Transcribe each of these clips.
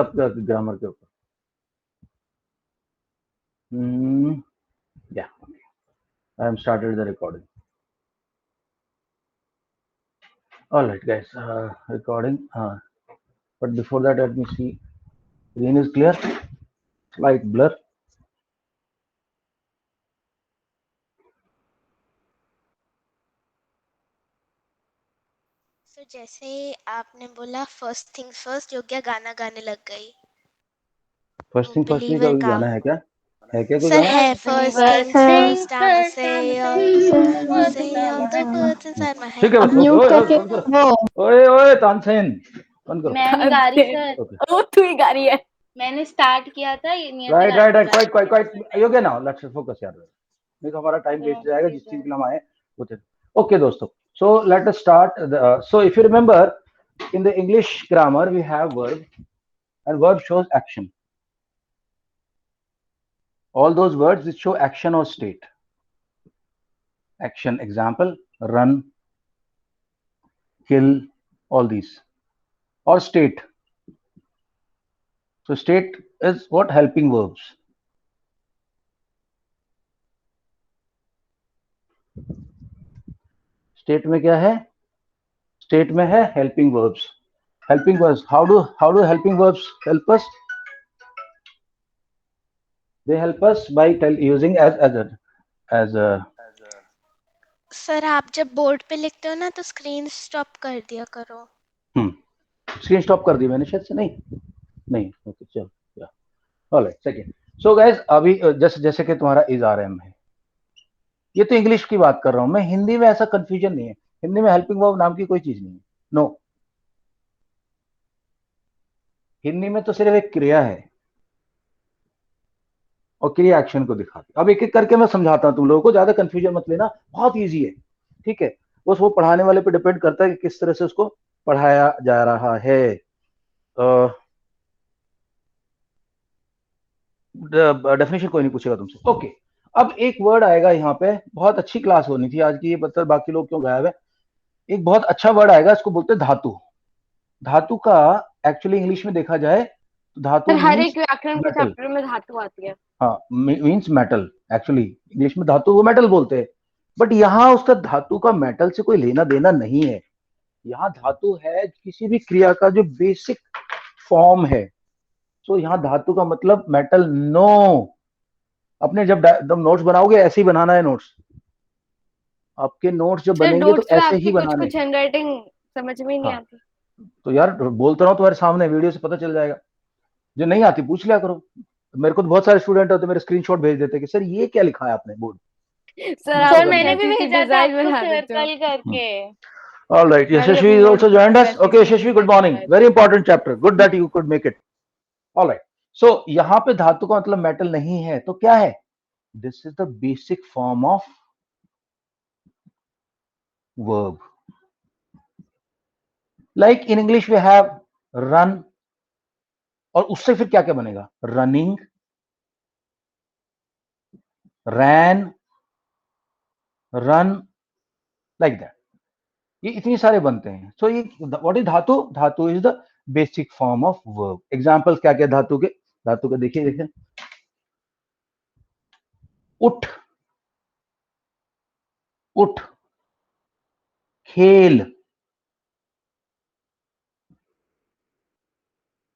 Grammar के ऊपर। या I am started the recording. Alright guys, recording. But before that let me see screen is clear, slight blur. तो जैसे आपने बोला फर्स्ट थिंग्स फर्स्ट, योग्य गाना गाने लग गई। फर्स्ट थिंग फर्स्ट में बिलीवर कोई का गाना है क्या? है क्या कोई सर गाना? है first things first, I'm say all the words inside my ठीक head है, now. म्यूट करके ओए ओए तानसेन बंद करो। मैं नहीं गा रही सर, ओके, ओ तू ही गा रही है। मैंने स्टार्ट किया था, ये नियति राइट गा राइट रही राइट, थी। क्वाइट योग्य नाउ, लेट्स फोकस यार, नहीं तो हमारा टाइम वेस्ट जाएगा जिस चीज के लिए हम आए वो थे। ओके दोस्तों, so let us start. So if you remember, in the English grammar we have verb, and verb shows action. All those words which show action or state. Action, example, run, kill, all these. Or state. So state is what? Helping verbs. State में क्या है? State में है helping verbs. Helping verbs. How do helping verbs help us? They help us by using as a sir आप जब board पे लिखते हो ना तो स्क्रीन स्टॉप कर दिया करो। स्क्रीन स्टॉप कर दी मैंने शायद से। नहीं ओके चलो या ऑलराइट सेकंड। सो गाइस, अभी जैसे कि तुम्हारा इज आर एम है, ये तो इंग्लिश की बात कर रहा हूं मैं। हिंदी में ऐसा कंफ्यूजन नहीं है। हिंदी में हेल्पिंग वर्ब नाम की कोई चीज नहीं है। नो, हिंदी में तो सिर्फ एक क्रिया है और क्रिया एक्शन को दिखाती। अब एक एक करके मैं समझाता हूं तुम लोगों को, ज्यादा कंफ्यूजन मत लेना, बहुत ईजी है। ठीक है, बस वो पढ़ाने वाले पे डिपेंड करता है कि किस तरह से उसको पढ़ाया जा रहा है। डेफिनेशन कोई नहीं पूछेगा तुमसे। ओके, अब एक वर्ड आएगा यहाँ पे, बहुत अच्छी क्लास होनी थी आज की, ये बता बाकी लोग क्यों गायब है। एक बहुत अच्छा वर्ड आएगा, इसको बोलते हैं धातु। धातु का एक्चुअली इंग्लिश में देखा जाए तो धातु हर एक व्याकरण के चैप्टर में धातु आती है। हाँ, मीन्स मेटल। एक्चुअली इंग्लिश में धातु को मेटल बोलते हैं, बट यहाँ उसका धातु का मेटल से कोई लेना देना नहीं है। यहाँ धातु है किसी भी क्रिया का जो बेसिक फॉर्म है। तो यहाँ धातु का मतलब मेटल नो। अपने जब नोट्स बनाओगे ऐसे ही बनाना है नोट्स। आपके नोट्स जब बनेंगे तो ऐसे ही बनाने। कुछ हैंडराइटिंग समझ में ही नहीं आती। तो यार बोलता रहा हूँ तुम्हारे सामने, वीडियो से पता चल जाएगा। जो नहीं आती पूछ लिया करो। मेरे को तो बहुत सारे स्टूडेंट होते मेरे स्क्रीनशॉट भेज देते कि सर ये क्या लिखा है आपने बोर्ड। सर मैंने भी भेजा था आपको सर्कल करके। All right, Yashashvi is also joined us. Okay, Yashashvi, good morning. Very important chapter. Good that you could make it. All right. So यहाँ पे धातु का मतलब मेटल नहीं है तो क्या है? This is the basic form of verb. Like in English we have run, और उससे फिर क्या क्या बनेगा? Running, ran, run, like that. ये इतनी सारे बनते हैं। सो ये व्हाट इज धातु? धातु is the basic form of verb. Examples क्या क्या धातु के? धातु के देखिए उठ, उठ, खेल,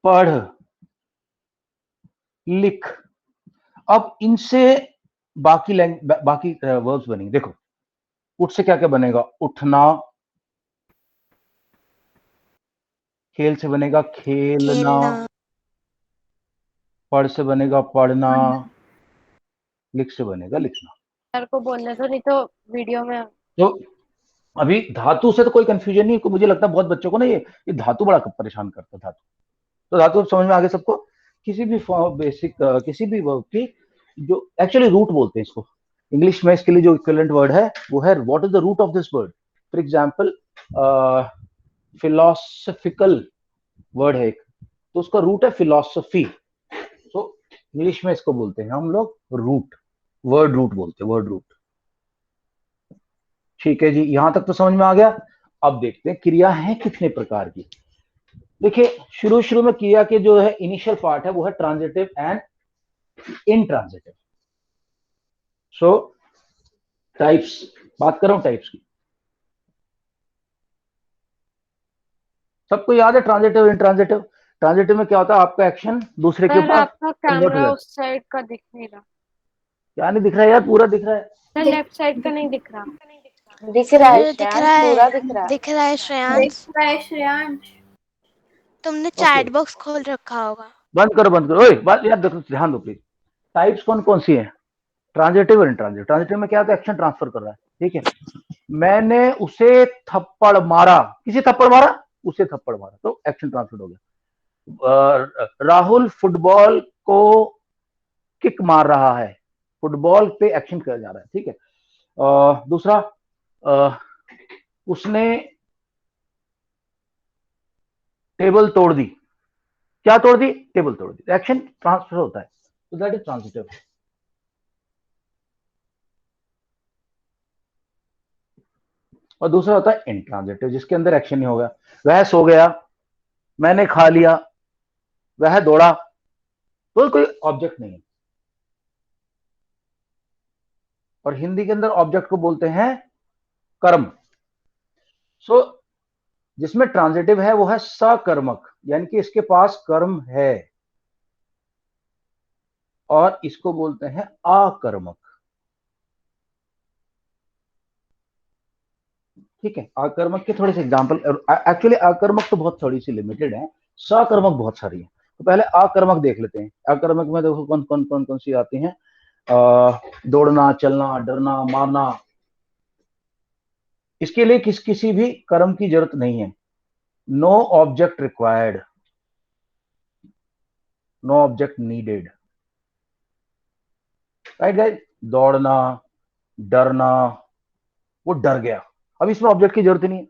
पढ़, लिख। अब इनसे बाकी वर्ब्स बनेंगे। देखो उठ से क्या क्या बनेगा? उठना, खेल से बनेगा खेलना, पढ़ से बनेगा पढ़ना, लिख से बनेगा लिखना। सर को बोलने तो नहीं तो वीडियो में। तो अभी धातु से तो कोई कंफ्यूजन नहीं। मुझे लगता है बहुत बच्चों को ना ये धातु बड़ा परेशान करता है। धातु तो धातु समझ में आ गया सबको? किसी भी बेसिक किसी भी वर्ब की जो एक्चुअली रूट बोलते हैं इसको, इंग्लिश में इसके लिए जो इक्विवेलेंट वर्ड है वो है what is the root of this word. For example philosophical word है एक, तो उसका रूट है फिलोसफी। तो इंग्लिश में इसको बोलते हैं हम लोग रूट, वर्ड रूट बोलते हैं, वर्ड रूट। ठीक है जी, यहां तक तो समझ में आ गया। अब देखते हैं क्रिया है कितने प्रकार की। देखिए शुरू में क्रिया के जो है इनिशियल पार्ट है वो है transitive and intransitive. So types, बात कर रहा हूं टाइप्स की। सबको याद है ट्रांजिटिव इनट्रांजिटिव। ट्रांजिटिव में क्या होता है, आपका एक्शन दूसरे के सर ऊपर आपका कन्वर्ट हो कैमरा जाता उस साइड का दिख नहीं रहा। है। क्या नहीं दिख रहा है यार, पूरा दिख रहा है। सर लेफ्ट साइड का नहीं दिख रहा। दिख रहा है मुझे दिख श्रेयांश, रहा पूरा है, दिख रहा है। दिख रहा है श्रेयांश। श्रेयांश तुमने ओके चैट बॉक्स खोल रखा होगा। बंद करो। ओए बात यार देखो, ध्यान दो प्लीज। टाइप्स कौन कौन सी है, ट्रांजिटिव और इनट्रांजिटिव। ट्रांजिटिव में क्या होता है, एक्शन ट्रांसफर कर रहा है, ठीक है। मैंने उसे थप्पड़ मारा, किसी थप्पड़ मारा, उसे थप्पड़ मारा, तो एक्शन ट्रांसफर हो गया। राहुल फुटबॉल को किक मार रहा है, फुटबॉल पे एक्शन किया जा रहा है, ठीक है। दूसरा उसने टेबल तोड़ दी, क्या तोड़ दी, टेबल तोड़ दी, एक्शन ट्रांसफर होता है, तो दैट इज ट्रांजिटिव। और दूसरा होता है इंट्रांजिटिव, जिसके अंदर एक्शन नहीं होगा। वह सो गया, मैंने खा लिया, वह दौड़ा, तो कोई ऑब्जेक्ट नहीं है। और हिंदी के अंदर ऑब्जेक्ट को बोलते हैं कर्म। सो जिसमें ट्रांजिटिव है वो है सकर्मक, यानी कि इसके पास कर्म है, और इसको बोलते हैं आकर्मक, ठीक है। आकर्मक के थोड़े से एग्जांपल, एक्चुअली आकर्मक तो बहुत थोड़ी सी लिमिटेड है, सकर्मक बहुत सारी है। तो पहले आकर्मक देख लेते हैं। आकर्मक में देखो कौन सी आती हैं। दौड़ना, चलना, डरना, मारना। इसके लिए किसी भी कर्म की जरूरत नहीं है। No object required, no object needed, right guys. दौड़ना, डरना, वो डर गया, अब इसमें ऑब्जेक्ट की जरूरत ही नहीं है।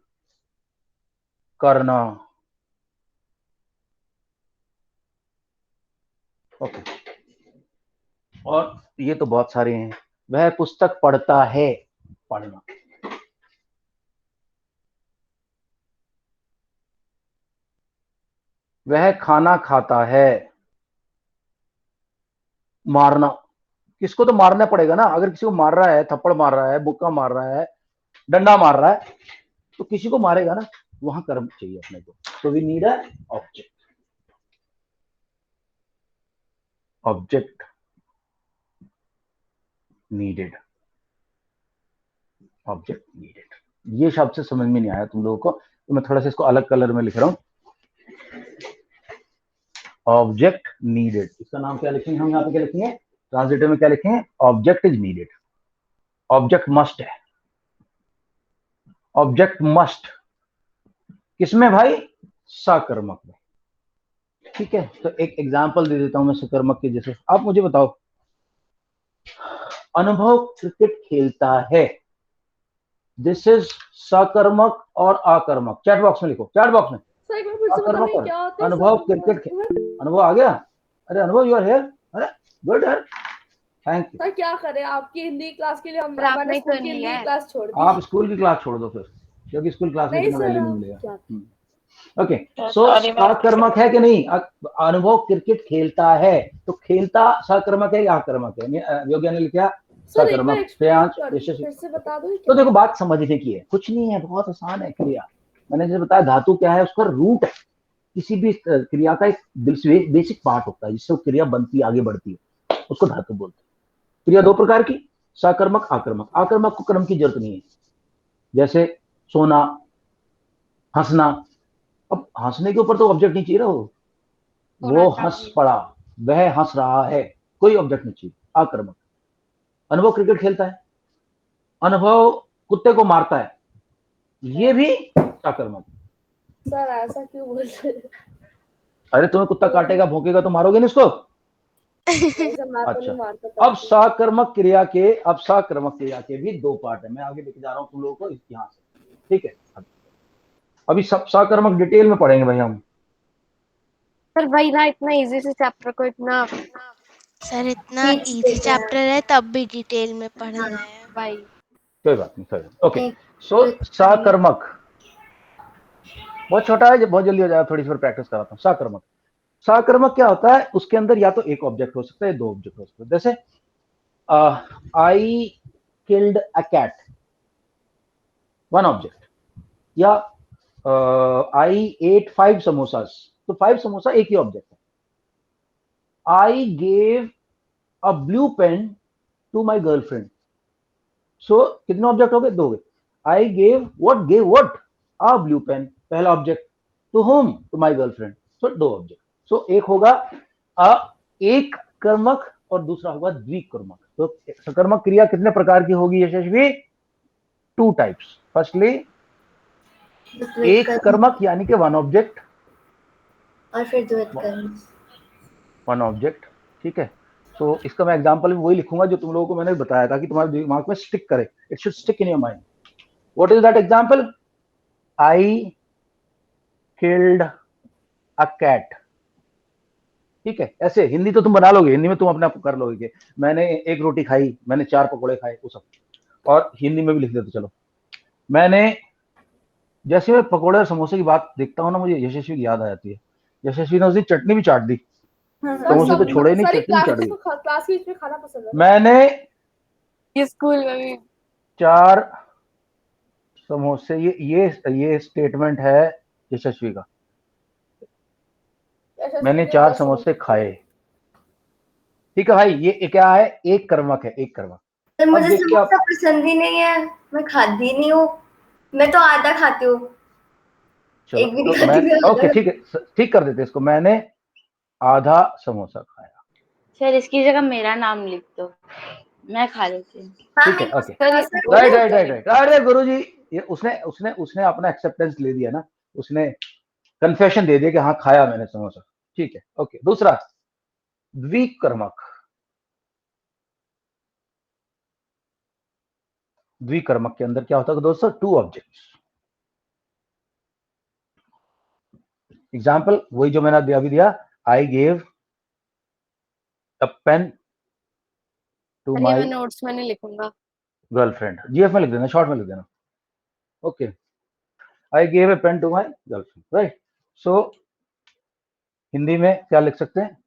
करना, ओके। और ये तो बहुत सारे हैं। वह पुस्तक पढ़ता है, पढ़ना। वह खाना खाता है, मारना। किसको तो मारना पड़ेगा ना, अगर किसी को मार रहा है, थप्पड़ मार रहा है, बुक्का मार रहा है, डंडा मार रहा है, तो किसी को मारेगा ना, वहां कर्म चाहिए अपने को। तो we need a object, object needed, object needed. ये शब्द से समझ में नहीं आया तुम लोगों को, तो मैं थोड़ा सा इसको अलग कलर में लिख रहा हूं। ऑब्जेक्ट नीडेड, इसका नाम क्या लिखेंगे हम यहाँ पे, क्या लिखेंगे, ट्रांजिटिव में क्या लिखेंगे, object is needed. Object must है, ऑब्जेक्ट मस्ट किसमें भाई, सकर्मक में, ठीक है। तो एक एग्जांपल दे देता हूं मैं सकर्मक के। जैसे आप मुझे बताओ, अनुभव क्रिकेट खेलता है, दिस इज सकर्मक और आकर्मक। चैट बॉक्स में लिखो, चैट बॉक्स में। सकर्मक और अनुभव क्रिकेट, अनुभव आ गया, अरे अनुभव यू आर हियर, अरे गुड यार, थैंक यू। सर क्या करें, आपकी हिंदी क्लास के लिए सर, आपने मैंने स्कूल तो की लिया हिंदी है। क्लास छोड़ दी। आप स्कूल की क्लास छोड़ दो फिर, क्योंकि स्कूल क्लास में नहीं इतना सर, वैल्यू नहीं आप मिलेगा। क्या ओके, सो सकर्मक है कि नहीं, अनुभव क्रिकेट खेलता है, तो खेलता सकर्मक है या आकर्मक है, योग्य ने लिखा सर एक बार सकर्मक। एक्सप्लेन कर, फिर से बता दो। तो देखो बात समझने की है, कुछ नहीं है, बहुत आसान है क्रिया। मैंने जैसे बताया धातु क्या है, उसका रूट है। किसी भी क्रिया का एक बेसिक पार्ट होता है जिससे वो क्रिया बनती है, आगे बढ़ती है, उसको धातु बोलते हैं। क्रिया दो प्रकार की, सकर्मक, आकर्मक। आकर्मक को कर्म की जरूरत नहीं है, जैसे सोना, हंसना। अब हंसने के ऊपर तो ऑब्जेक्ट नहीं चाहिए, वो हंस पड़ा, वह हंस रहा है, कोई ऑब्जेक्ट नहीं चाहिए, आकर्मक। अनुभव क्रिकेट खेलता है, अनुभव कुत्ते को मारता है, ये भी आकर्मक। सर ऐसा क्यों बोल रहे हैं? अरे तुम्हें कुत्ता काटेगा, भौंकेगा तो मारोगे नहीं इसको। सर मैं तो नहीं मारता था। अब सकर्मक क्रिया के भी दो पार्ट है, मैं आगे लेके जा रहा हूँ तुम लोगों को यहाँ से, ठीक है। अभी सब सकर्मक डिटेल में पढ़ेंगे भाई हम। सर वही ना, इतना इजी से चैप्टर को इतना सर इतना इजी चैप्टर है तब भी डिटेल में पढ़ना है। भाई। कोई बात नहीं, ओके। सो सकर्मक, बहुत छोटा है, बहुत जल्दी हो जाएगा, थोड़ी सी प्रैक्टिस कराता हूँ। साकर्मक, साकर्मक क्या होता है, उसके अंदर या तो एक ऑब्जेक्ट हो सकता है, दो ऑब्जेक्ट हो सकते हैं। जैसे I killed a cat, one object, या आई एट 5 समोसास, तो 5 समोसा एक ही ऑब्जेक्ट है। I gave a blue pen to my girlfriend, so कितने ऑब्जेक्ट हो गए, दो गए। I gave what a blue pen, पहला object, to whom, to my girlfriend, so दो ऑब्जेक्ट। सो एक होगा एक कर्मक और दूसरा होगा द्विकर्मक। तो सकर्मक क्रिया कितने प्रकार की होगी यशस्वी? 2 टाइप्स। फर्स्टली एक कर्मक यानी कि वन ऑब्जेक्ट, और फिर द्वैत कर्म, वन ऑब्जेक्ट, ठीक है। सो इसका मैं एग्जांपल भी वही लिखूंगा जो तुम लोगों को मैंने बताया था कि तुम्हारे दिमाग में स्टिक करे, it should stick in your mind. What is that example? I killed a cat, ठीक है। ऐसे हिंदी तो तुम बना लोगे, हिंदी में तुम अपने आप कर लोगे कि मैंने एक रोटी खाई, मैंने 4 पकोड़े खाए, वो सब। और हिंदी में भी लिख देते चलो। मैंने, जैसे मैं पकोड़े और समोसे की बात देखता हूँ ना, मुझे यशस्वी की याद आ जाती है। यशस्वी ने उस दिन चटनी भी चाट दी, समोसे तो छोड़े ही नहीं, चटनी चढ़ गई। क्लास के बीच में खाना पसंद है। मैंने स्कूल में भी 4 समोसे, ये स्टेटमेंट है यशस्वी का। मैंने 4 समोसे खाए, ठीक है भाई। ये क्या है? एक कर्मक है, एक कर्मक। तो मुझे समोसा पसंद ही नहीं है, मैं खाती नहीं हूँ, मैं तो आधा खाती हूँ, एक भी नहीं खाती मैं। ओके ठीक है, ठीक कर देते इसको। मैंने आधा समोसा खाया। सर इसकी जगह मेरा नाम लिख दो, मैं खा लेती हूँ। ठीक है, ओके, राइट। अरे गुरुजी, ये उसने अपना एक्सेप्टेंस ले दिया ना, उसने कन्फेशन दे दिया कि हाँ खाया मैंने समोसा, ठीक है, ओके। दूसरा द्विकर्मक, द्विकर्मक के अंदर क्या होता है दोस्तों? 2 ऑब्जेक्ट्स। एग्जाम्पल वही जो मैंने अभी दिया, I gave a pen to my मैं नोट्स में नहीं लिखूंगा, गर्लफ्रेंड, जीएफ में लिख देना, शॉर्ट में लिख देना, okay. I gave a pen to my girlfriend, right. So Hindi में क्या लिख सकते हैं?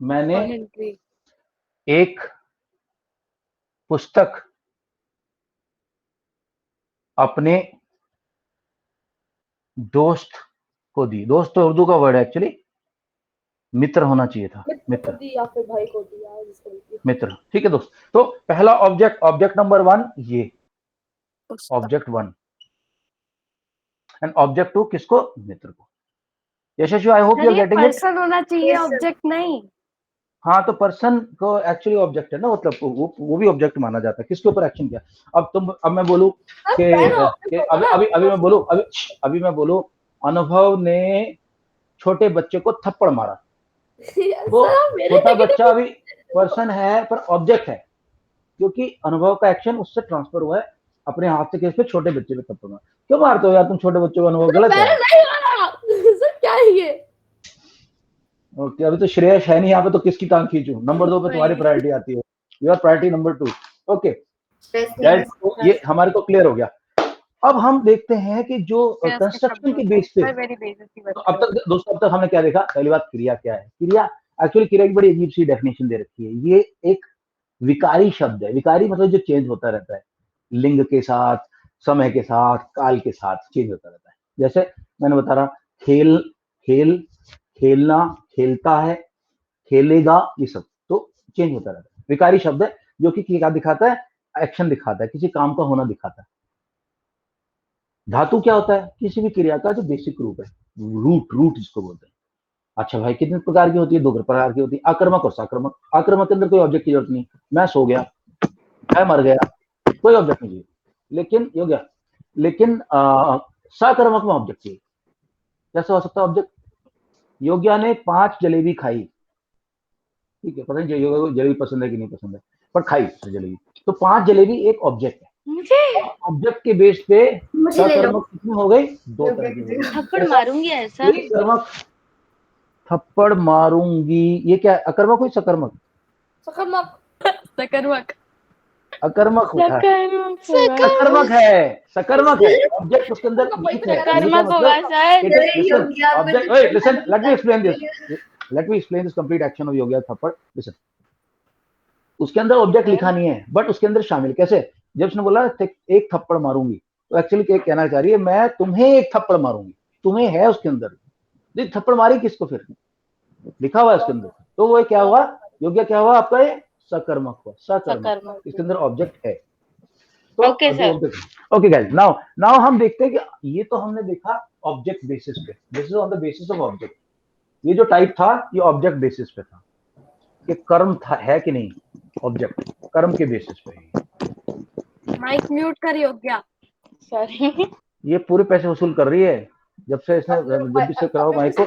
मैंने एक पुस्तक अपने दोस्त को दी। दोस्त तो उर्दू का वर्ड है एक्चुअली, मित्र होना चाहिए था, मित्र दी या फिर भाई को दिया, जिसको भी। मित्र, ठीक है दोस्त। तो पहला ऑब्जेक्ट नंबर 1 ये ऑब्जेक्ट 1, एंड ऑब्जेक्ट 2 किसको? मित्र को। Yashasvi, I hope you are getting it. Person होना चाहिए, ऑब्जेक्ट नहीं। हाँ, तो पर्सन को एक्चुअली ऑब्जेक्ट है ना, मतलब वो भी ऑब्जेक्ट माना जाता है। किसके ऊपर एक्शन किया? अब मैं बोलूं कि अभी मैं बोलूं अनुभव ने छोटे बच्चे को थप्पड़ मारा, तो छोटा बच्चा अभी पर्सन है पर ऑब्जेक्ट है, क्योंकि अनुभव का एक्शन उससे ट्रांसफर हुआ है अपने हाथ से, किस पे? छोटे बच्चे पे थप्पड़ मारा। क्यों मारते हो यार तुम छोटे बच्चों को? अनुभव गलत है क्या है ये? ओके, अभी तो श्रेयस है नहीं यहाँ पे, तो किसकी टांग खींचूं? नंबर 2 पे तुम्हारी प्रायोरिटी आती है, योर प्रायोरिटी नंबर 2, ओके। तो ये हमारे को क्लियर हो गया। अब हम देखते हैं कि जो कंस्ट्रक्शन के बेस पे, तो अब तक दोस्तों, अब तक हमने क्या देखा? पहली बात, क्रिया क्या है? क्रिया क्रिया की बड़ी अजीब सी डेफिनेशन दे रखी है। ये एक विकारी शब्द है। विकारी मतलब जो चेंज होता रहता है, लिंग के साथ, समय के साथ, काल के साथ चेंज होता रहता है। जैसे मैंने बता रहा, खेलना, खेलता है, खेलेगा, ये सब तो चेंज होता रहता है। विकारी शब्द है जो कि क्या दिखाता है? एक्शन दिखाता है, किसी काम का होना दिखाता है। धातु क्या होता है? किसी भी क्रिया का जो बेसिक रूप है, रूट जिसको बोलते हैं। अच्छा भाई, कितने प्रकार की होती है? 2 प्रकार की होती है, आक्रमक और साक्रमक। आक्रमक के अंदर कोई ऑब्जेक्ट की जरूरत नहीं, मैं सो गया, मैं मर गया, कोई ऑब्जेक्ट नहीं चाहिए। लेकिन साक्रमक में ऑब्जेक्ट चाहिए। कैसे हो सकता है ऑब्जेक्ट? योग्या ने 5 जलेबी खाई, ठीक है, पता नहीं योग्या को जलेबी पसंद है कि नहीं पसंद है, पर खाई जलेबी, तो 5 जलेबी एक ऑब्जेक्ट है। ऑब्जेक्ट के बेस पे साकर्मक कितनी हो गई? 2 तरह की। थप्पड़ मारूंगी ऐसा। थप्पड़ मारूंगी, ये क्या है? अकर्मक हुई सकर्मक? सकर्मक। सकर्मक। अकर्मक होता है, सकर्मक सकर्मक है, सकर्मक है। ऑब्जेक्ट उसके अंदर नीच है, सकर्मक होगा sir. Listen, let me explain this, let me explain this complete action of योग्य थप्पड़। लिसन, उसके अंदर ऑब्जेक्ट लिखा नहीं है, बट उसके अंदर शामिल कैसे? जब उसने बोला एक थप्पड़ मारूंगी, तो एक्चुअली क्या कहना चाह रही है? मैं तुम्हें एक थप्पड़ मारूंगी, तुम्हें है उसके अंदर। थप्पड़ मारी किसको? फिर लिखा हुआ है उसके अंदर, तो वो क्या हुआ? योग्य क्या हुआ आपका? ये सकर्मक हुआ, सकर्मक। इसके अंदर ऑब्जेक्ट है। तो okay sir. Okay guys, now हम देखते हैं कि ये तो हमने देखा ऑब्जेक्ट बेसिस पे, this is on the basis of object. ये जो टाइप था ये ऑब्जेक्ट बेसिस पे था कि कर्म था है कि नहीं, ऑब्जेक्ट कर्म के बेसिस पे। माइक म्यूट कर योग्या। सॉरी। ये पूरे पैसे वसूल कर रही है जब से इसने, जब भी से कराओ माइक को।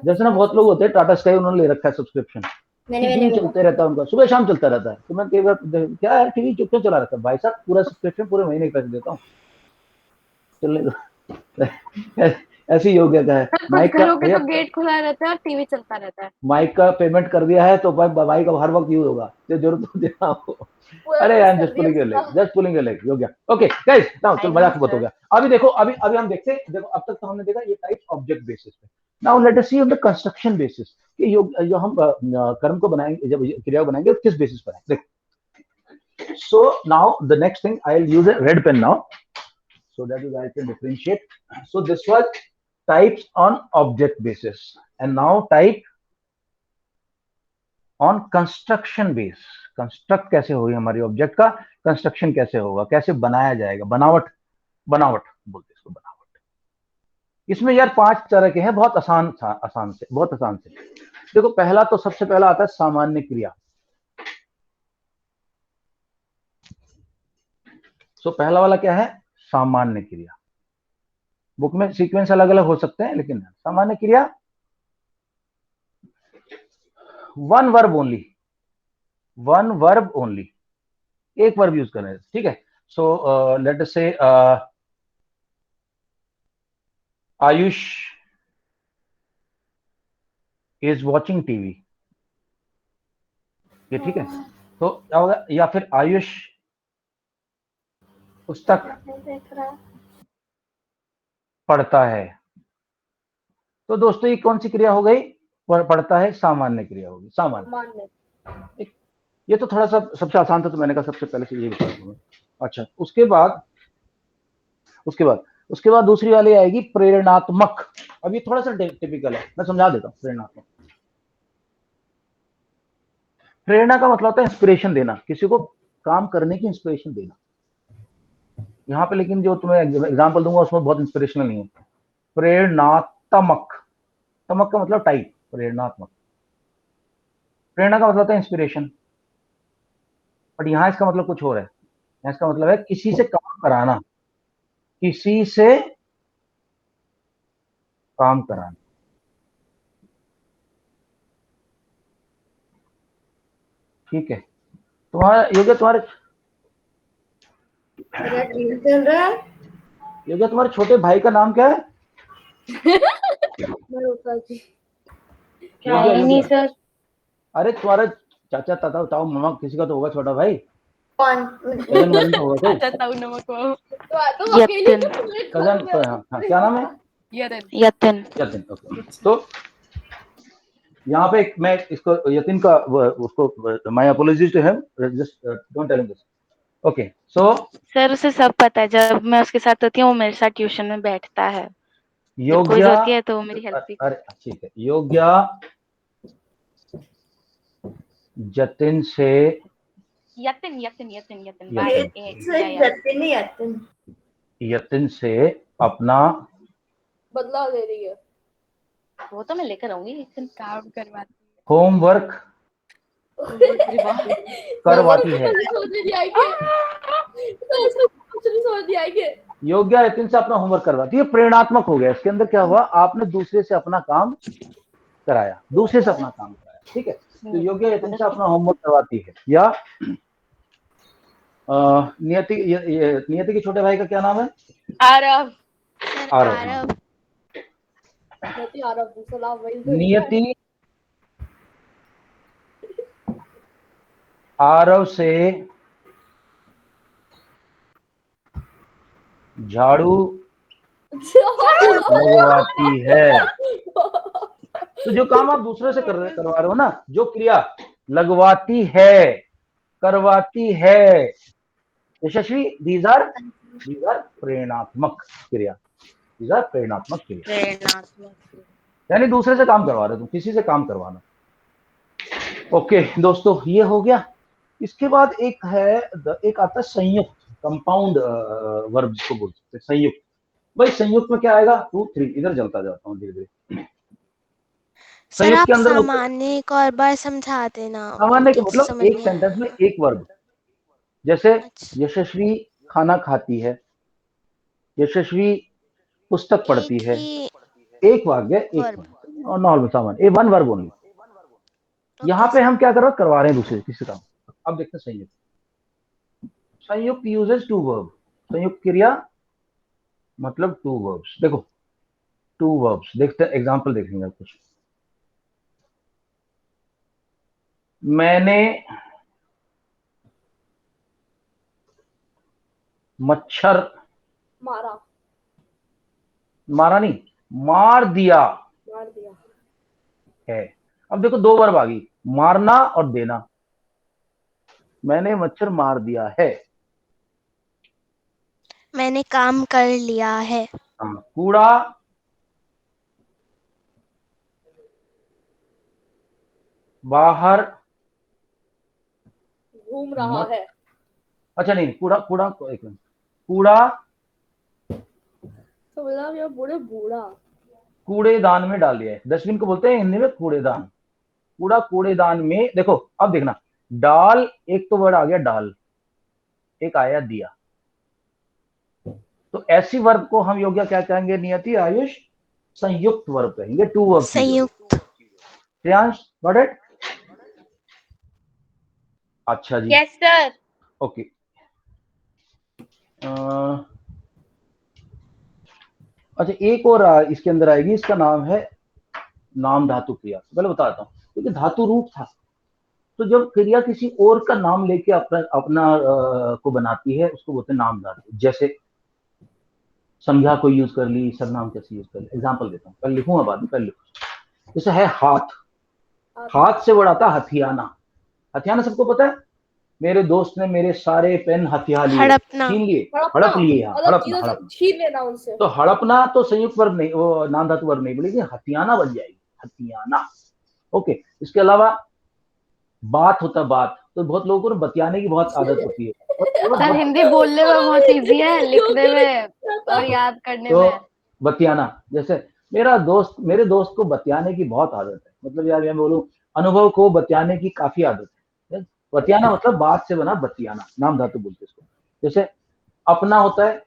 जैसे ना बहुत लोग होते हैं टाटा स्काई, उन्होंने ले रखा है सब्सक्रिप्शन, टीवी चलते रहता है उनका, सुबह शाम चलता रहता है। तो मैं कई बार क्या है, टीवी क्यों चला रखा है भाई साहब? पूरा सब्सक्रिप्शन पूरे महीने के पैसे देता हूँ, चलने दो। ऐसी योग्य का है। माइक का घरों के तो गेट खुला रहता है और टीवी चलता रहता है। माइक का पेमेंट कर दिया है तो भाई का हर वक्त यूज होगा, जो जरूरत हो देना हो। अरे यार, just pulling your leg, just pulling your leg योग्य। ओके गाइस, नाउ चल मजाक बहुत हो गया। अभी देखो, अभी हम देखते हैं, देखो अब तक तो हमने देखा ये टाइप ऑब्जेक्ट बेसिस पे। Now let us see on the construction basis कि जो हम कर्म को बनाएंगे, जब क्रिया को बनाएंगे, किस बेसिस पर है। देख, so now the next thing, I will use a red pen now so that you guys can differentiate. So this was types on object basis, and now type on construction base. Construct कैसे होगी हमारी object का, construction कैसे होगा, कैसे बनाया जाएगा, बनावट बोलते इसको, बनावट। इसमें यार 5 तरह के हैं, बहुत आसान से, बहुत आसान से। देखो, पहला तो सबसे पहला आता है सामान्य क्रिया। सो पहला वाला क्या है? सामान्य क्रिया। बुक में सीक्वेंस अलग अलग हो सकते हैं, लेकिन सामान्य क्रिया वन वर्ब ओनली, एक वर्ब यूज करना है, ठीक है। सो लेट अस से आयुष इज वॉचिंग टीवी, ये ठीक है। तो क्या होगा? या फिर आयुष पुस्तक पढ़ता है। तो दोस्तों ये कौन सी क्रिया हो गई? पढ़ता है, सामान्य क्रिया होगी, सामान्य। ये तो थोड़ा सा सबसे आसान था, तो मैंने कहा सबसे पहले से ये बता दूंगा। अच्छा, उसके बाद दूसरी वाली आएगी प्रेरणात्मक। अब ये थोड़ा सा टिपिकल है, मैं समझा देता हूँ। प्रेरणा का मतलब होता है इंस्पिरेशन देना, किसी को काम करने की इंस्पिरेशन देना। यहाँ पे लेकिन जो तुम्हें एग्जाम्पल दूंगा उसमें बहुत इंस्पिरेशनल नहीं है। प्रेरणात्मक, तमक का मतलब टाइप, प्रेरणात्मक। प्रेरणा का मतलब होता है इंस्पिरेशन, बट यहाँ इसका मतलब कुछ और है। यहाँ इसका मतलब है किसी से काम कराना, किसी से काम कराना। ठीक है, योग्य तुम्हारे चल रहा है। योग्य तुम्हारे छोटे भाई का नाम क्या है? नहीं सर। अरे तुम्हारा चाचा, ताता, ताऊ, मामा, किसी का तो होगा छोटा भाई। कौन? कजन होगा कोई? कजन, हाँ, क्या नाम है? यतिन। ओके। तो यहाँ पे मैं इसको यतिन का उसको my apologies to him, just don't tell him this. Okay, so sir उसे सब पता है, जब मैं उसके साथ होती हूँ वो मेरे साथ ट्यूशन में बैठता है। कोई होती है तो वो मेरी हेल्प भी। अरे ठीक है, योग्या जतिन से यतिन से अपना बदला ले रही है। वो तो मैं लेकर आऊंगी, लेकिन काम करवाती होमवर्क करवाती है। योग्या यतिन से अपना होमवर्क करवाती है, प्रेरणात्मक हो गया। इसके अंदर क्या हुआ? आपने दूसरे से अपना काम कराया, ठीक है। तो योग्य यतिन से अपना होमवर्क करवाती है। या नियति के छोटे भाई का क्या नाम है? आरव। आरव। नियति आरव सलाम वही नियति आरव से झाड़ू लगवाती है। तो जो काम आप दूसरे से करवा रहे हो ना, जो क्रिया लगवाती है, करवाती है, यशस्वी, दीज आर प्रेरणात्मक क्रिया, दीज आर प्रेरणात्मक क्रिया, यानी दूसरे से काम करवा रहे हो तुम, किसी से काम करवाना। ओके दोस्तों, ये हो गया। इसके बाद एक आता है संयुक्त, कंपाउंड वर्ब जिसको बोल सकते हैं, संयुक्त। भाई संयुक्त में क्या आएगा? 2 3, इधर चलता जाता हूँ धीरे धीरे। सर आप सामान्य एक और बार समझा देना। सामान्य का मतलब एक सेंटेंस में एक वर्ब, जैसे यशस्वी खाना खाती है, यशस्वी पुस्तक पढ़ती है, एक वाक्य, एक और नॉर्मल सामान्य, वन वर्ब ओनली। यहाँ पे हम क्या करवा रहे हैं दूसरे किसी का। अब देखते हैं संयुक्त। संयुक्त यूजेस 2 वर्ब, संयुक्त क्रिया मतलब 2 वर्ब्स। देखो 2 वर्ब्स, देखते हैं एग्जांपल देखेंगे कुछ। मैंने मच्छर मारा नहीं, मार दिया है। अब देखो 2 वर्ब आ गई, मारना और देना। मैंने मच्छर मार दिया है, मैंने काम कर लिया है। कूड़ा बाहर घूम रहा है। अच्छा नहीं, कूड़ा एक मिनट, कूड़ा तो मतलब ये बूढ़ा कूड़ेदान में डाल दिया है। डस्टबिन को बोलते हैं हिंदी में कूड़ेदान। कूड़ा कूड़ेदान में। देखो अब देखना, डाल, एक तो वर्ड आ गया डाल, एक आया दिया। तो ऐसी वर्ब को हम योग्य क्या कहेंगे नियति, आयुष? संयुक्त वर्ब कहेंगे, 2 वर्ब। संयुक्त। Shreyansh got it? अच्छा जी, यस सर। ओके। अच्छा एक और इसके अंदर आएगी, इसका नाम है नाम धातु क्रिया। पहले बताता हूँ, क्योंकि धातु रूप था, तो जब क्रिया किसी और का नाम लेके अपना को बनाती है, उसको बोलते हैं नाम धातु। जैसे संज्ञा को यूज कर ली, सर्वनाम कैसे यूज कर ली। एग्जाम्पल देता हूँ, कल लिखूंगा बाद में, कल लिखूंगा। जैसे है हाथ, हाथ से वर्ड आता हथियाना। हथियाना सबको पता है। मेरे दोस्त ने मेरे सारे पेन हथिया लिए, छीन लिए, हड़प लिए। हड़पना, छीन लेना उनसे। तो हड़पना तो संयुक्त वर्ब नहीं, वो नाम धातु वर्ब नहीं बोलेगी, हथियाना बन जाएगी, हथियाना। ओके। इसके अलावा बात होता है, बात तो बहुत लोगों को बतियाने की बहुत आदत होती है। सर हिंदी बोलने में बहुत इजी है, लिखने में और याद करने तो में। बतियाना, जैसे मेरे दोस्त को बतियाने की बहुत आदत है, मतलब यार मैं बोलूं अनुभव को बतियाने की काफी आदत है। बतियाना मतलब बात से बना बतियाना, नाम धातु बोलते इसको। जैसे अपना होता है,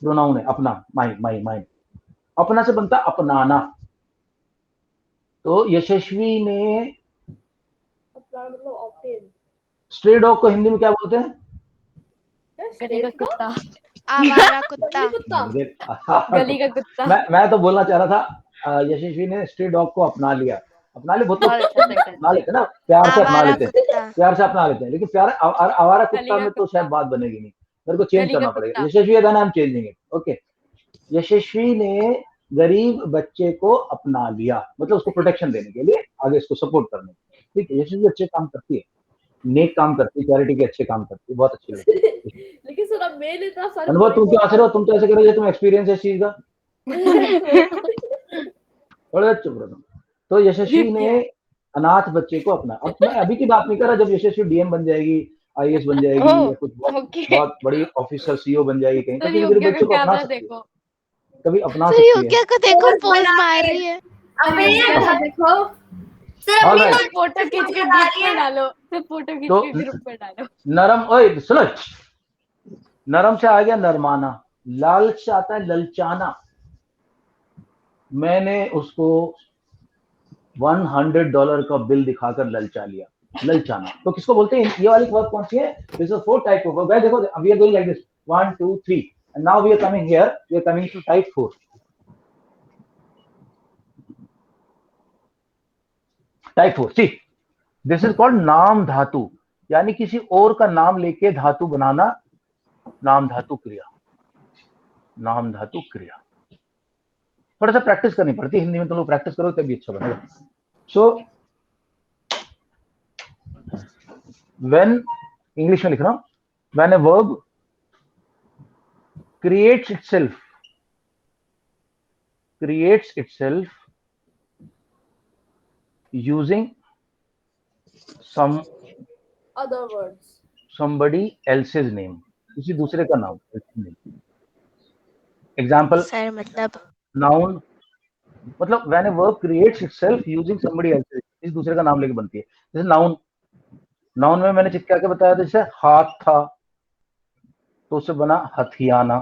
प्रोनाउन है अपना, माई। अपना से बनता अपनाना। तो यशस्वी ने स्ट्रे डॉग को हिंदी में क्या बोलते हैं? गली का कुत्ता। आवारा कुत्ता। गली का कुत्ता। मैं तो बोलना चाह रहा था, यशस्वी ने स्ट्रे डॉग को अपना लिया। अपना ले, बहुत अपना लेते ना, प्यार से अपना लेते हैं, प्यार से अपना लेते हैं। लेकिन प्यार आवारा कुत्ता में तो शायद बात बनेगी नहीं, मेरे को चेंज करना पड़ेगा। यशस्वी है ना, हम चेंजिंग इट। ओके, यशस्वी ने गरीब बच्चे को अपना लिया, मतलब उसको प्रोटेक्शन देने के लिए, आगे इसको सपोर्ट करने। ठीक है, यशस्वी अच्छे काम करती है, नेक काम करती है, चैरिटी के अच्छे काम करती है, बहुत अच्छी लगती है। लेकिन सर अब मेरे इतना फर्क अनुभव तुम क्यों हंस रहे हो? तुम तो ऐसे करोगे, तुम एक्सपीरियंस है इस चीज का। थोड़ा चुप रहो। तो यशस्वी ने अनाथ बच्चे को अपना। अब मैं अभी की बात नहीं कर रहा, जब यशस्वी डीएम बन जाएगी, आईएएस बन जाएगी, या कुछ बहुत बड़ी ऑफिसर सीईओ बन जाएगी कहीं, तो धीरे बच्चे को अपना सकती है, कभी अपना सकती है। योग्य को देखो पोज मार रही है। अबे ये देखो सर, अपनी फोटो खींच के ग्रुप पे डालो, सिर्फ फोटो खींच के ग्रुप पे डालो। नरम, ओए सुनो, नरम से आ गया नरमाना, लालच से आता है ललचाना। मैंने उसको $100 का बिल दिखाकर ललचा लिया, ललचाना। तो किसको बोलते हैं? ये वाली वर्ब कौन सी है? This is 4 type of verb. देखो we are going like this 1 2 3 and now we are coming here, we are coming to type 4। Type 4 see, this is called नाम धातु, यानी किसी और का नाम लेके धातु बनाना, नाम धातु क्रिया, नाम धातु क्रिया। थोड़ा सा प्रैक्टिस करनी पड़ती है हिंदी में, तुम लोग प्रैक्टिस करो तभी अच्छा बनेगा। सो व्हेन, इंग्लिश में लिख रहा हूं, when a verb creates itself using some other words, somebody else's name, किसी दूसरे का नाम। एग्जाम्पल सर मतलब नाउन, मतलब when a verb creates itself using somebody else's, किसी दूसरे का नाम लेके बनती है। जैसे नाउन, नाउन में मैंने क्या क्या बताया था, जैसे हाथ था तो उससे बना हथियाना,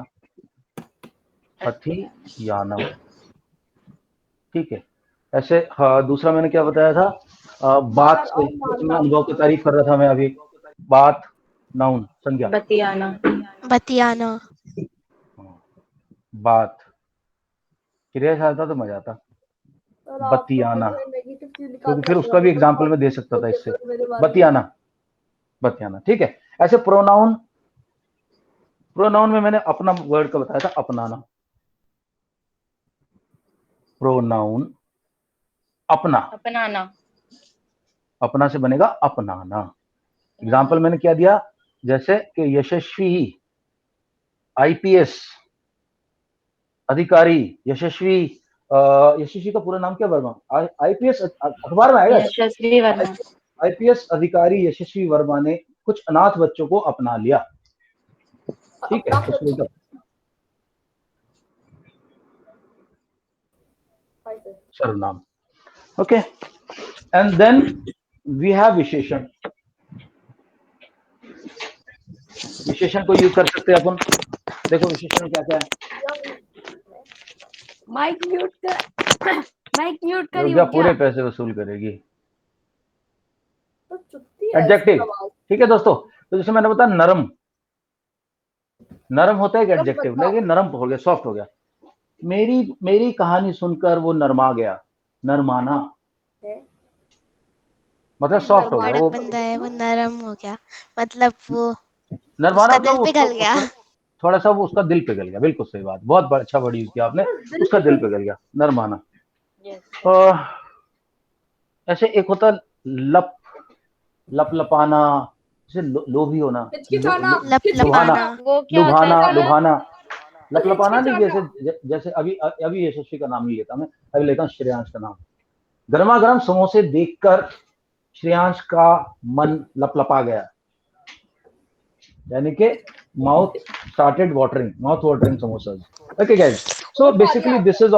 हथियाना, ठीक है। ऐसे हाँ, दूसरा मैंने क्या बताया था, बात से, उसमें अनुभव की तारीफ कर रहा था मैं अभी, बात नाउन संज्ञा, बतियाना, बतियाना, बात क्रिया से आता तो मजा आता, बतियाना, क्योंकि फिर उसका भी एग्जाम्पल में दे सकता था इससे, बतियाना, बतियाना, ठीक है। ऐसे प्रोनाउन, प्रोनाउन में मैंने अपना वर्ड का बताया था, अपनाना, प्रोनाउन अपना, अपनाना, अपना से बनेगा अपनाना। एग्जाम्पल मैंने क्या दिया, जैसे कि यशस्वी आईपीएस अधिकारी, यशस्वी, यशस्वी का पूरा नाम क्या वर्मा, आईपीएस, अखबार में आएगा, यशस्वी वर्मा, आईपीएस अधिकारी यशस्वी वर्मा ने कुछ अनाथ बच्चों को अपना लिया, ठीक है। सर्वनाम, okay. And then we have विशेषण। विशेषण को यूज कर सकते हैं अपन, देखो विशेषण में क्या क्या है। माइक म्यूट कर, माइक म्यूट कर, योग्या पूरे पैसे वसूल करेगी। एडजेक्टिव, ठीक है दोस्तों। तो जैसे मैंने बताया नरम, नरम होता है एक एडजेक्टिव, लेकिन नरम हो गया, सॉफ्ट हो गया। मेरी कहानी सुनकर वो नरमा गया, नरमाना, मतलब सॉफ्ट हो गया, वो बंदा है, वो नरम हो गया, मतलब वो नरमाना, दिल पिघल गया, थोड़ा सा वो उसका दिल पिघल गया, बिल्कुल सही बात, बहुत अच्छा वर्ड यूज किया आपने, उसका दिल पिघल गया, नरमाना। ऐसे एक होता लप, लपाना, जैसे लोभी होना, लुभाना, लपलपाना नहीं, जैसे अभी यशस्वी का नाम ही लेता मैं, अभी लेता हूँ श्रेयांश का नाम। गर्मा गर्म समोसे देखकर श्रेयांश का मन लपलपा गया, यानी कि mouth started watering, mouth watering samosas. Okay guys, so basically this is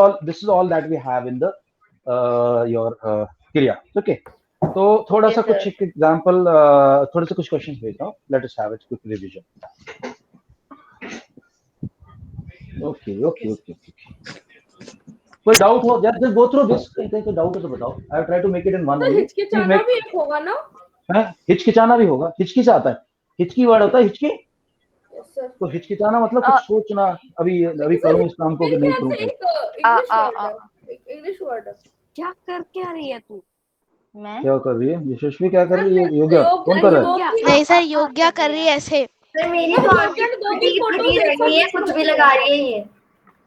all that we have in the your क्रिया, ओके। तो थोड़ा सा कुछ एग्जांपल, थोड़े से कुछ क्वेश्चंस भेजता हूँ, let us have it quick revision. Okay. कोई डाउट हो, जस्ट गो थ्रू दिस, कहीं डाउट हो तो बताओ। I will try to make it in one only. हिचकिचाना भी एक होगा ना? है, हिचकिचाना भी होगा, हिचकी से आता है, हिचकी वर्ड होता है हिचकी। तो हिचकिचाना मतलब कुछ सोचना, अभी करूं इस काम को कि नहीं करूं। इंग्लिश वर्ड क्या करके आ रही है तू? मैं क्या कर रही है यशस्वी, क्या कर रही है? योग्या कौन कर रहा है? नहीं सर, योग्या कर रही है ऐसे। मेरी फोटो रही है, कुछ भी लगा रही है ये।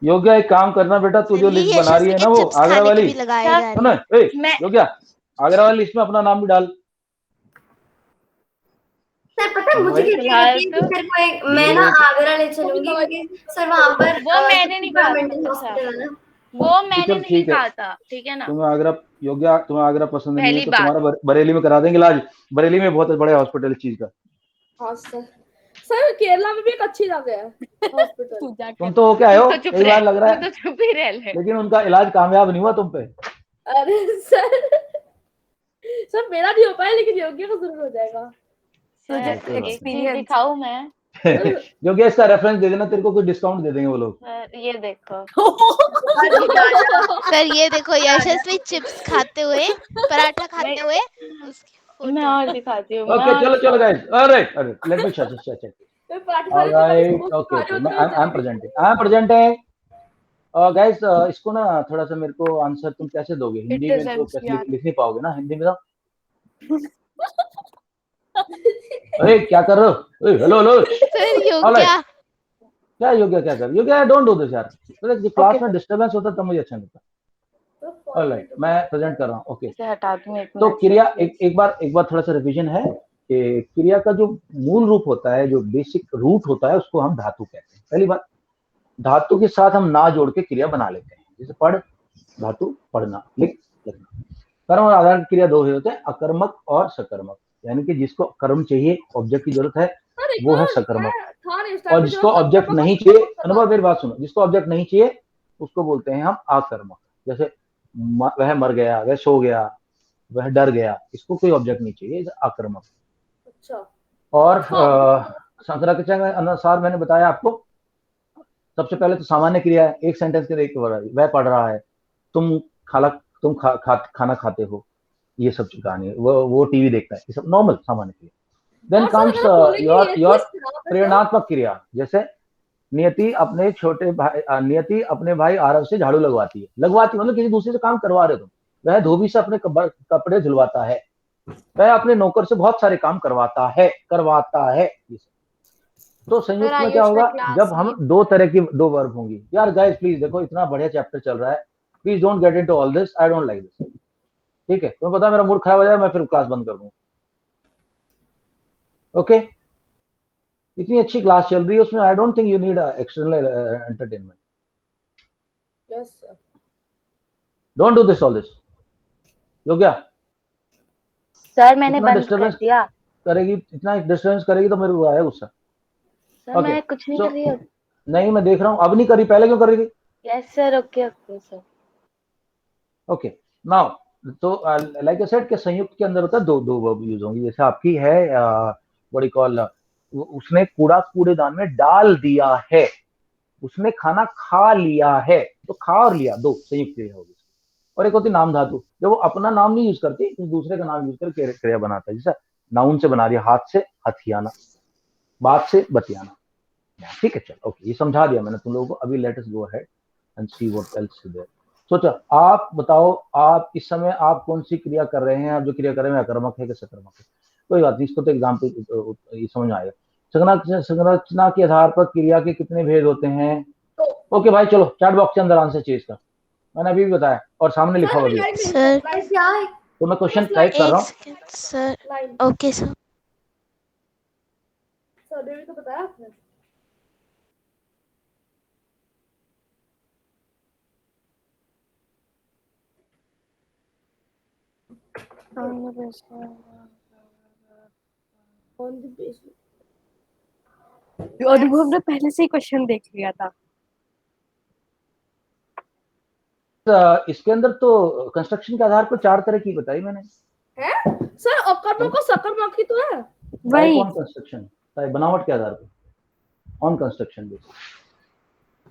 योग्या एक काम करना बेटा, तू जो लिस्ट बना रही है ना वो आगरा वाली, सुन योग्या, आगरा वाली लिस्ट में अपना नाम भी डाल। सर पता है मुझे मैं ना आगरा ले चलूंगी, क्योंकि सर वहाँ पर वो मैंने नहीं कहा, वो मैंने नहीं कहा था, ठीक है ना। तुम्हें आगरा, योग्या तुम्हें आगरा पसंद नहीं है तो तुम्हारा बरेली में करा देंगे इलाज, बरेली में बहुत बड़े हॉस्पिटल चीज का। हाँ सर केरला में भी एक अच्छी जगह है हॉस्पिटल। तुम तो होके आए हो, कई बार लग रहा है, तो चुप ही रह ले। लेकिन उनका इलाज कामयाब नहीं हुआ तुम पे। अरे सर मेरा नहीं हो पाया, लेकिन योग्य का जरूर हो जाएगा। एक्सपीरियंस दिखाऊं मैं? योग्य इसका रेफरेंस दे देना, तेरे को कुछ डिस्काउंट दे देंगे वो लोग। ये देखो सर, ये देखो यशस्वी चिप्स खाते हुए, पराठा खाते हुए, मैं और दिखाती हूँ। ओके चलो guys, alright let me check. Alright, okay, I am presenting. Guys इसको ना थोड़ा सा मेरे को आंसर तुम कैसे दोगे हिंदी It में? is तो कैसे NCR. लिख नहीं पाओगे ना हिंदी में तो। अरे क्या कर रहे हो? हेलो हेलो सर योग ऑलराइट क्या? क्या योग्य क्या कर योग्य? डोंट डू दिस यार, क्लास में डिस्टर्बेंस होता तब मुझे अच्छा नहीं लगता। ऑलराइट मैं प्रेजेंट कर रहा हूँ। ओके इसे हटा दूं एक तो मिनट से। क्रिया एक बार थोड़ा सा रिवीजन है कि क्रिया का जो मूल रूप होता है, जो बेसिक रूट होता है, उसको हम धातु कहते हैं। पहली बात, धातु के साथ हम ना जोड़ के क्रिया बना लेते हैं, जैसे पढ़ धातु पढ़ना, लिखना। कर्म और आधार क्रिया दो ही होते हैं, अकर्मक और सकर्मक। यानी कि जिसको कर्म चाहिए, ऑब्जेक्ट की जरूरत है, वो है सकर्मक, और जिसको ऑब्जेक्ट नहीं चाहिए, अनुभव मेरी बात सुनो, जिसको ऑब्जेक्ट नहीं चाहिए उसको बोलते हैं हम आकर्मक। जैसे वह मर गया, वह सो गया, वह डर गया, इसको कोई ऑब्जेक्ट नहीं चाहिए, आकर्मक। अच्छा और शंकराचार्य के अनुसार मैंने बताया आपको, सबसे पहले तो सामान्य क्रिया है, एक सेंटेंस के देख वह पढ़ रहा है, तुम खाना खाते हो, ये सब कहानी है, वो टीवी देखता है, ये सब नॉर्मल सामान्य क्रिया। देन कम्स योर प्रेरणात्मक क्रिया, जैसे नियति अपने भाई आरव से झाड़ू लगवाती मतलब किसी दूसरे से काम करवा रहे हो तुम। वह धोबी से अपने कपड़े धुलवाता है, वह अपने नौकर से बहुत सारे काम करवाता है। तो संयुक्त में क्या होगा, जब हम दो तरह की दो वर्ब होंगी। यार गाइस प्लीज देखो, इतना बढ़िया चैप्टर चल रहा है, please don't get into all this, I don't like this. ठीक है, तुम्हें पता है मेरा मूड खराब हो जाए, मैं फिर क्लास बंद कर दूंगा। ओके, इतनी अच्छी क्लास चल रही है, उसमें I don't think you need external entertainment. Yes sir, don't do this all this. Yogya sir मैंने इतना बंद कर डिस्टर्बेंस दिया। करेगी, इतना डिस्टर्बेंस करेगी तो मेरे को आएगा गुस्सा। सर मैं कुछ नहीं कर रही हूँ। नहीं मैं देख रहा हूँ, अब नहीं करी, पहले क्यों कर रही थी? Yes sir, okay okay sir. Okay now, तो लाइक आई सेड कि संयुक्त के अंदर होता है दो वर्ब यूज होंगी। जैसे आपकी है व्हाट यू कॉल, उसने कूड़ा कूड़ेदान में डाल दिया है, उसने खाना खा लिया है, तो खा और लिया दो संयुक्त क्रिया होगी। और एक होती नाम धातु, जब वो अपना नाम नहीं यूज करती, दूसरे का नाम यूज करके क्रिया बनाता है। जैसे नाउन से बना दिया, हाथ से हथियाना, बात से बतियाना। ठीक है चल, ओके ये समझा दिया मैंने तुम लोगों को। अभी let us go ahead and see what else is there. सोचो, आप बताओ, आप इस समय आप कौन सी क्रिया कर रहे हैं? आप जो क्रिया कर रहे हैं अकर्मक है कि सकर्मक है? कोई बात नहीं, इसको तो एग्जाम्पल ये समझ में आएगा। संरचना के आधार पर क्रिया के कितने भेद होते हैं? ओके भाई चलो, चैट बॉक्स के अंदर आंसर चेंज कर, मैंने अभी भी बताया और सामने लिखा हुआ भी है। सर क्या है? तो मैं क्वेश्चन टाइप कर रहा हूँ। Sir okay sir. सर ने भी तो बताया आपने। अनुभव ने पहले से ही क्वेश्चन देख लिया था। इसके अंदर तो कंस्ट्रक्शन के आधार पर 4 तरह की बताई मैंने। है सर, अकर्मक और सकर्मक ही तो है। वही ऑन कंस्ट्रक्शन, बनावट के आधार पर, ऑन कंस्ट्रक्शन बेसिस।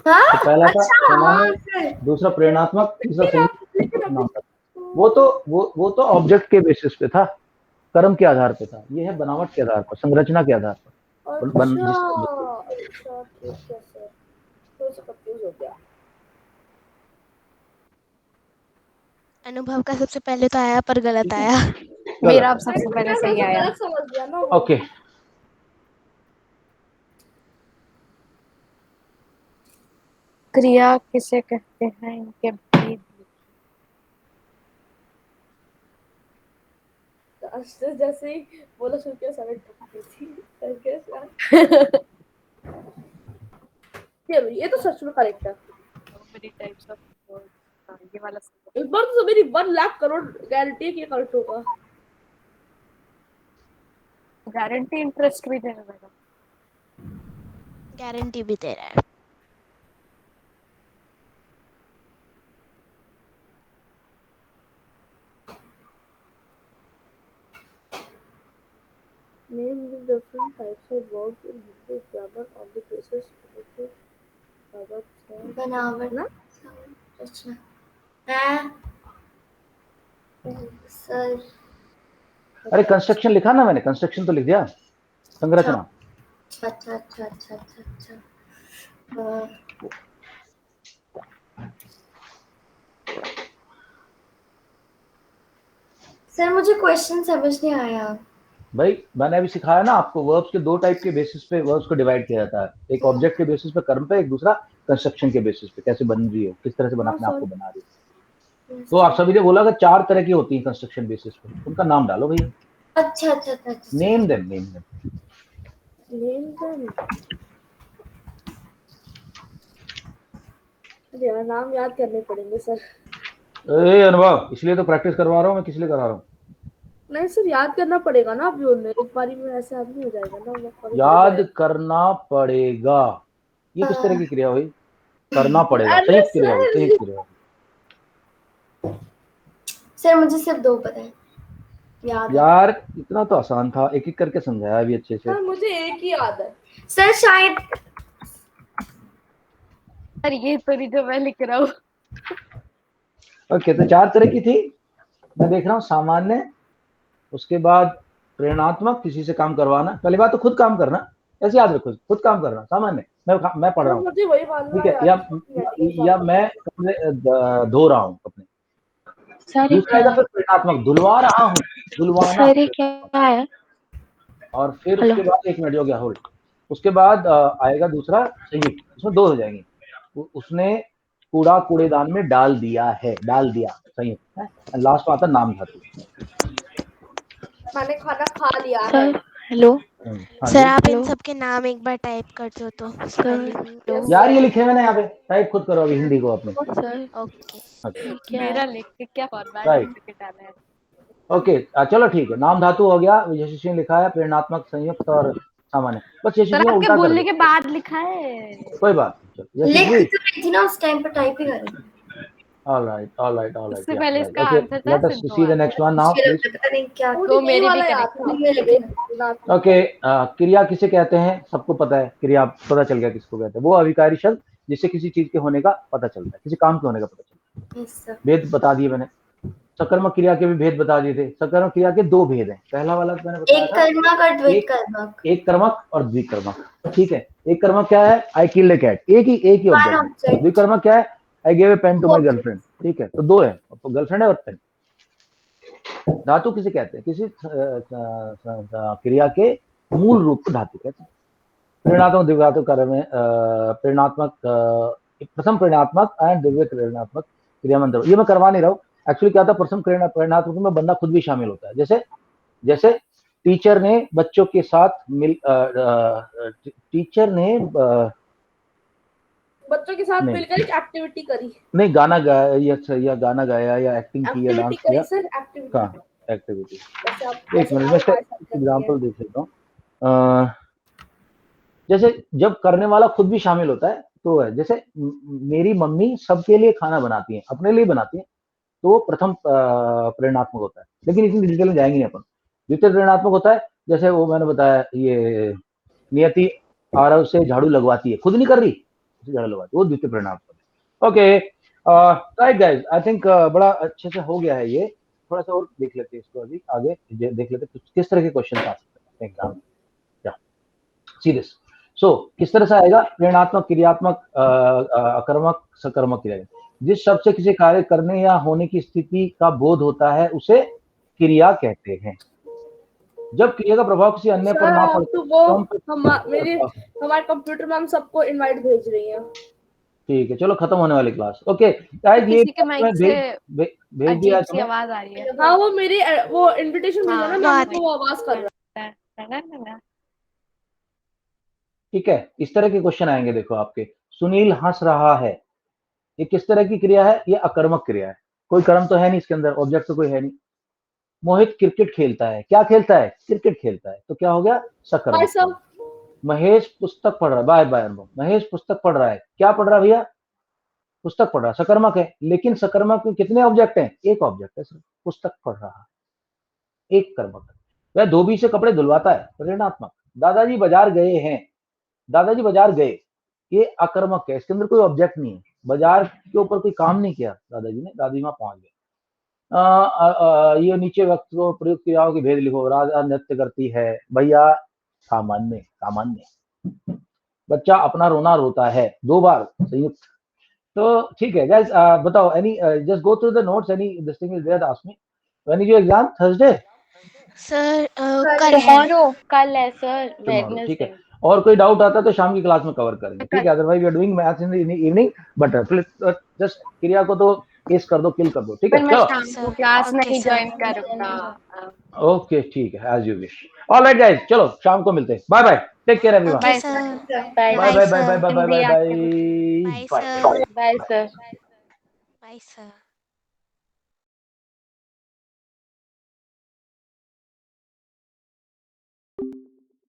हाँ? तो पहला था अच्छा, सामान्य, दूसरा प्रेरणात्मक, तीसरा संयुक्त। वो तो ऑब्जेक्ट के बेसिस पे था, कर्म के आधार पे था। ये है बनावट के आधार पर, संरचना के आधार पर। अच्छा ठीक है सर, तो कंफ्यूज हो गया। अनुभव का सबसे पहले तो आया पर गलत आया। मेरा अब सबसे पहले सही आया। गलत समझ गया ना। ओके क्रिया किसे कहते हैं, इनके भेद। जैसे ही बोला सुन के सारे टपकी थी। ये तो सच में करेक्ट है। ये वाला इस बार तो मेरी 1 लाख करोड़ गारंटी है कि करेक्ट होगा। गारंटी इंटरेस्ट भी देना पड़ेगा। गारंटी भी दे रहा है। Name the different types of verbs in English grammar on the basis of बनावट ना रचना है सर। अरे कंस्ट्रक्शन लिखा ना मैंने, कंस्ट्रक्शन तो लिख दिया, संरचना। अच्छा सर मुझे क्वेश्चन समझ नहीं आया। भाई मैंने अभी सिखाया ना आपको, वर्ब्स के दो टाइप के बेसिस पे वर्ब्स को डिवाइड किया जाता है, एक ऑब्जेक्ट के बेसिस पे कर्म पे, एक दूसरा कंस्ट्रक्शन के बेसिस पे, कैसे बन रही हो, किस तरह से अपने आप को बना रही हो। तो आप सभी ने बोला कि 4 तरह की होती है कंस्ट्रक्शन बेसिस पे, उनका नाम डालो भैया। अच्छा। Name them. यार नाम याद करने पड़ेंगे सर। अनुभव, इसलिए तो प्रैक्टिस करवा रहा हूँ मैं, किस लिए करा रहा हूँ? नहीं सर, याद करना पड़ेगा ना, अभी उन्हें एक बारी में ऐसे आदमी हो जाएगा ना। याद करना पड़ेगा, ये किस तरह की क्रिया हुई? करना पड़ेगा, अरे संयुक्त क्रिया हुई, सर। संयुक्त क्रिया। सर मुझे सिर्फ 2 पता है, याद है। यार इतना तो आसान था, एक एक करके समझाया अभी अच्छे से। सर मुझे एक ही याद है सर शायद। सर ये तो नहीं जो मैं लिख रहा हूँ। ओके, तो 4 तरह की थी, मैं देख रहा हूँ। सामान्य, उसके बाद प्रेरणात्मक, किसी से काम करवाना, पहली बात तो खुद काम करना, ऐसे याद रखो, खुद काम करना। सामान्य मैं पढ़ रहा हूँ, मुझे वही मालूम ठीक है, या मैं कपड़े धो रहा हूँ कपड़े। दूसरा आएगा फिर प्रेरणात्मक, धुलवा रहा हूँ, धुलवाना। सर ये क्या है? और फिर उसके बाद 1 मिनट हो गया, होल्ड। उसके बाद आएगा दूसरा संयुक्त, उसमें 2 हो जाएंगे। उसने कूड़ा कूड़ेदान में डाल दिया है, डाल दिया, संयुक्त है। लास्ट में आता नाम धातु। मैंने खाना खा लिया है। सर हेलो सर आप इन सब के नाम एक बार टाइप कर दो तो सर। यार ये लिखे मैंने यहाँ पे, टाइप खुद करो अभी हिंदी को अपने। Sir okay. मेरा लिख के क्या फॉर्मेट राइट, डाला है? ओके चलो ठीक है। नाम धातु हो गया, यशस्वी ने लिखा है प्रेरणात्मक, संयुक्त और सामान्य। बस यशस्वी सर ने आपके उल्टा कर बोलने दिया, के बाद लिखा है। कोई बात नहीं, चलो लिख यशस्वी। तो रही थी ना उस टाइम पर, टाइप ही कर रही थी। All right, उससे yeah, पहले right. इसका Okay, आंसर था let us see the next one now, मुझे please. पता नहीं क्या। तो मेरी भी करेक्ट। Okay, क्रिया किसे कहते हैं? सबको पता है, क्रिया पता चल गया किसको कहते हैं। वो अभिकारी शब्द जिससे किसी चीज के होने का पता चलता है, किसी काम के होने का पता चलता है। भेद बता दिए मैंने, सकर्मक क्रिया के भी भेद बता दिए थे। सकर्मक क्रिया के 2 भेद हैं। पहला वाला मैंने बताया एक कर्मक और द्विकर्मक। एक कर्मक और द्विकर्मक, ठीक है। एक कर्मक क्या है? आई किल्ड ए कैट, एक ही ऑब्जेक्ट है। द्विकर्मक क्या है? I gave a pen to my girlfriend, ठीक है। तो 2 है, तो गर्लफ्रेंड है और पेन। धातु किसे कहते हैं? किसी क्रिया के मूल रूप को धातु कहते हैं। प्रेरणात्मक द्विघातु कार्य में प्रेरणात्मक, प्रथम प्रेरणात्मक एंड द्वितीय प्रेरणात्मक क्रिया मंत्र। ये मैं करवा नहीं रहा हूँ, एक्चुअली क्या था, प्रथम प्रेरणात्मक में बंदा खुद भी शामिल होता है। जैसे टीचर ने बच्चों के साथ टीचर ने बच्चों के साथ मिलकर एक एक्टिविटी करी। नहीं, गाना गाया या गाना गाया या एक्टिंग की या डांस किया। Sir activity. एक मिनट में एग्जाम्पल देख लेता हूँ। जैसे जब करने वाला खुद भी शामिल होता है तो है, जैसे मेरी मम्मी सबके लिए खाना बनाती है, अपने लिए बनाती है, तो वो प्रथम प्रेरणात्मक होता है। लेकिन इतनी डिटेल में जाएंगे नहीं अपन। द्वितीय प्रेरणात्मक होता है, जैसे वो मैंने बताया, ये नियति आरव से झाड़ू लगवाती है, खुद नहीं कर रही, झाड़ू लगवाती है, वो द्वितीय प्रेरणात्मक। Okay right guys, I think बड़ा अच्छे से हो गया है ये। थोड़ा सा और देख लेते हैं इसको, अभी आगे देख लेते हैं किस तरह के क्वेश्चन आ सकते हैं एग्जाम। See this. सो किस तरह से आएगा? प्रेरणात्मक, क्रियात्मक, अकर्मक, सकर्मक क्रिया। जिस शब्द से किसी कार्य करने या होने की स्थिति का बोध होता है उसे क्रिया कहते हैं। जब क्रिया का प्रभाव किसी अन्य पर ना पड़े तो वो हमारे कंप्यूटर मैम सबको इनवाइट भेज रही है। ठीक है, चलो खत्म होने वाली क्लास। ओके गाइस, ये भेज दिया तुम्हें। आवाज आ रही है। हाँ वो मेरी वो इनविटेशन भेजा ना मैम, वो आवाज कर रहा है। ठीक है, इस तरह के क्वेश्चन आएंगे। देखो आपके, सुनील हंस रहा है, ये किस तरह की क्रिया है? ये अकर्मक क्रिया है, कोई कर्म तो है नहीं इसके अंदर, ऑब्जेक्ट तो कोई है नहीं। मोहित क्रिकेट खेलता है, क्या खेलता है? क्रिकेट खेलता है, तो क्या हो गया? सकर्मक। महेश पुस्तक पढ़ रहा है, बाय बाय अनुभव। महेश पुस्तक पढ़ रहा है, क्या पढ़ रहा है भैया? पुस्तक पढ़ रहा है, सकर्मक है। लेकिन सकर्मक में कितने ऑब्जेक्ट हैं? एक ऑब्जेक्ट है, पुस्तक पढ़ रहा है, एक कर्मक। वह धोबी से कपड़े धुलवाता है, प्रेरणात्मक। दादाजी बाजार गए हैं, दादाजी बाजार गए, ये अकर्मक है, इसके अंदर कोई ऑब्जेक्ट नहीं है, बाजार के ऊपर कोई काम नहीं किया दादाजी ने, दादी माँ पहुंच गए। ये नीचे वक्त को प्रयुक्त क्रियाओं के भेद लिखो। राधा नृत्य करती है, भैया सामान्य, सामान्य। बच्चा अपना रोना रोता है, 2 बार, संयुक्त। तो ठीक है गाइस, बताओ any just go through the notes, any this thing is there, ask me. When is your exam? Thursday? Sir कल है। टुमारो, कल है सर, टुमारो, ठीक है। वेडनेसडे। और कोई डाउट आता है तो शाम की क्लास में कवर करेंगे, ठीक है? Otherwise we are doing maths in the evening, but just क्रिया को तो केस कर दो, किल कर दो, ठीक है? पर मैं चलो, शाम को क्लास ओके नहीं सर। ज्वाइन करूंगा। ओके, ठीक है, as you wish. Alright guys, चलो शाम को मिलते हैं। Bye bye, take care everyone. Okay sir. Bye bye bye bye bye bye bye Hindi bye आके bye bye. Sir. Bye sir. Bye sir.